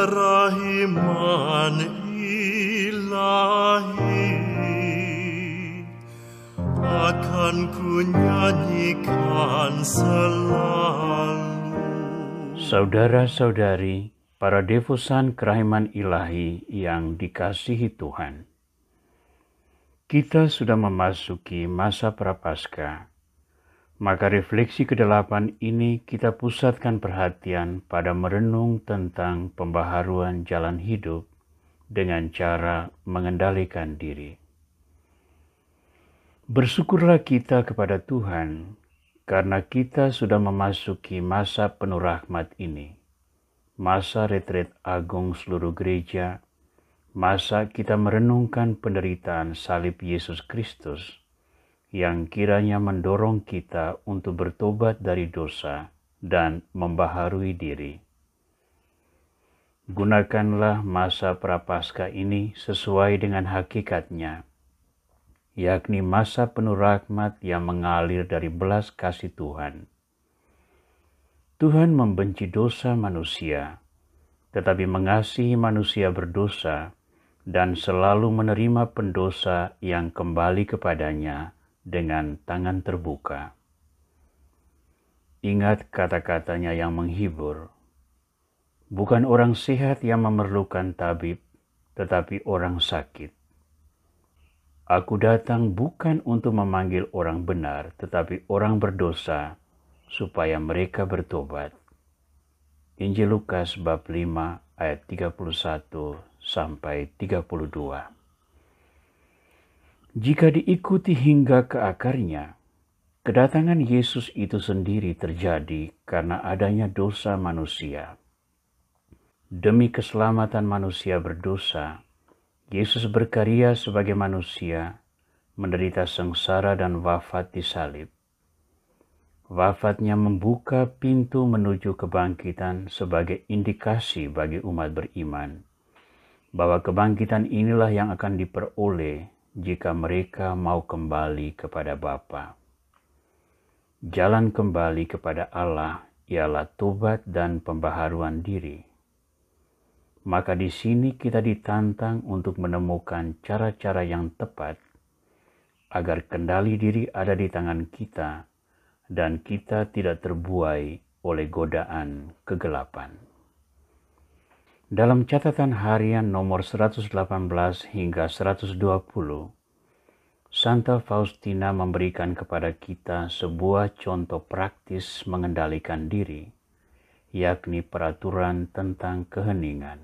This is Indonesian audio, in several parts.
Kerahiman ilahi akan ku nyanyikan selalu. Saudara-saudari, para devosan kerahiman ilahi yang dikasihi Tuhan, kita sudah memasuki masa Prapaskah. Maka refleksi ke-8 ini kita pusatkan perhatian pada merenung tentang pembaharuan jalan hidup dengan cara mengendalikan diri. Bersyukurlah kita kepada Tuhan karena kita sudah memasuki masa penuh rahmat ini, masa retret agung seluruh gereja, masa kita merenungkan penderitaan salib Yesus Kristus yang kiranya mendorong kita untuk bertobat dari dosa dan membaharui diri. Gunakanlah masa Prapaskah ini sesuai dengan hakikatnya, yakni masa penuh rahmat yang mengalir dari belas kasih Tuhan. Tuhan membenci dosa manusia, tetapi mengasihi manusia berdosa dan selalu menerima pendosa yang kembali kepadanya dengan tangan terbuka. Ingat kata-katanya yang menghibur. Bukan orang sehat yang memerlukan tabib, tetapi orang sakit. Aku datang bukan untuk memanggil orang benar, tetapi orang berdosa, supaya mereka bertobat. Injil Lukas bab 5 ayat 31 sampai 32. Jika diikuti hingga ke akarnya, kedatangan Yesus itu sendiri terjadi karena adanya dosa manusia. Demi keselamatan manusia berdosa, Yesus berkarya sebagai manusia, menderita sengsara dan wafat di salib. Wafatnya membuka pintu menuju kebangkitan sebagai indikasi bagi umat beriman, bahwa kebangkitan inilah yang akan diperoleh jika mereka mau kembali kepada Bapa. Jalan kembali kepada Allah ialah tobat dan pembaharuan diri. Maka di sini kita ditantang untuk menemukan cara-cara yang tepat agar kendali diri ada di tangan kita dan kita tidak terbuai oleh godaan kegelapan. Dalam catatan harian nomor 118 hingga 120, Santa Faustina memberikan kepada kita sebuah contoh praktis mengendalikan diri, yakni peraturan tentang keheningan.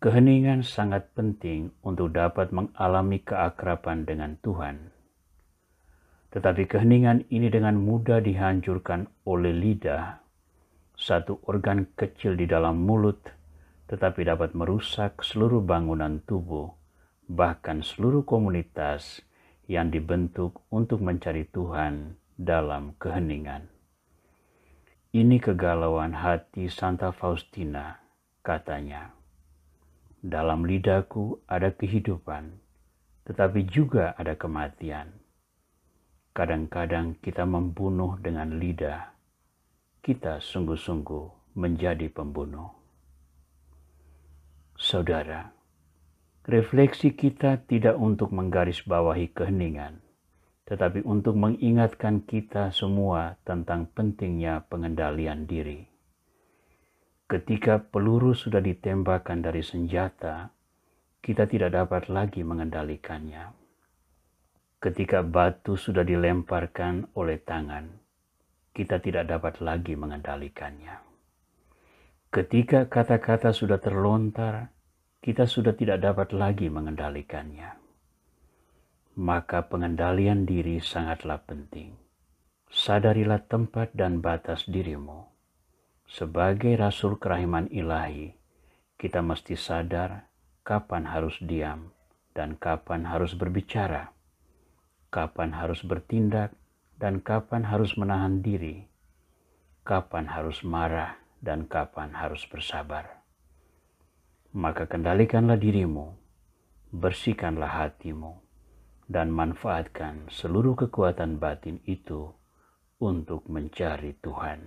Keheningan sangat penting untuk dapat mengalami keakraban dengan Tuhan. Tetapi keheningan ini dengan mudah dihancurkan oleh lidah, satu organ kecil di dalam mulut, tetapi dapat merusak seluruh bangunan tubuh, bahkan seluruh komunitas yang dibentuk untuk mencari Tuhan dalam keheningan. Ini kegalauan hati Santa Faustina, katanya. Dalam lidahku ada kehidupan, tetapi juga ada kematian. Kadang-kadang kita membunuh dengan lidah, kita sungguh-sungguh menjadi pembunuh. Saudara, refleksi kita tidak untuk menggarisbawahi keheningan, tetapi untuk mengingatkan kita semua tentang pentingnya pengendalian diri. Ketika peluru sudah ditembakkan dari senjata, kita tidak dapat lagi mengendalikannya. Ketika batu sudah dilemparkan oleh tangan, kita tidak dapat lagi mengendalikannya. Ketika kata-kata sudah terlontar, kita sudah tidak dapat lagi mengendalikannya. Maka pengendalian diri sangatlah penting. Sadarilah tempat dan batas dirimu. Sebagai rasul kerahiman ilahi, kita mesti sadar kapan harus diam dan kapan harus berbicara, kapan harus bertindak dan kapan harus menahan diri, kapan harus marah dan kapan harus bersabar. maka kendalikanlah dirimu, bersihkanlah hatimu, dan manfaatkan seluruh kekuatan batin itu untuk mencari Tuhan.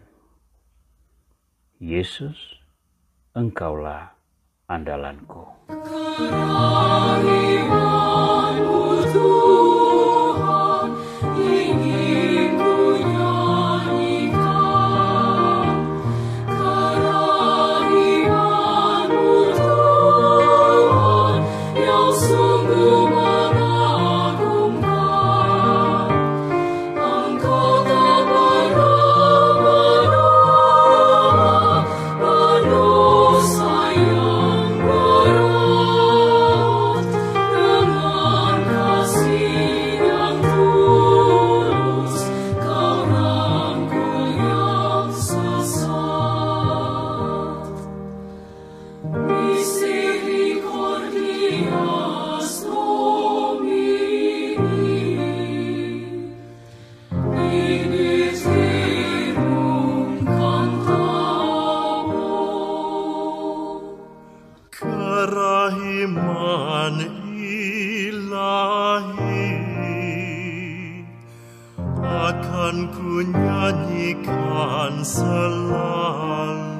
Yesus, Engkaulah andalanku. Kerahiman ilahi akan ku nyanyikan selalu.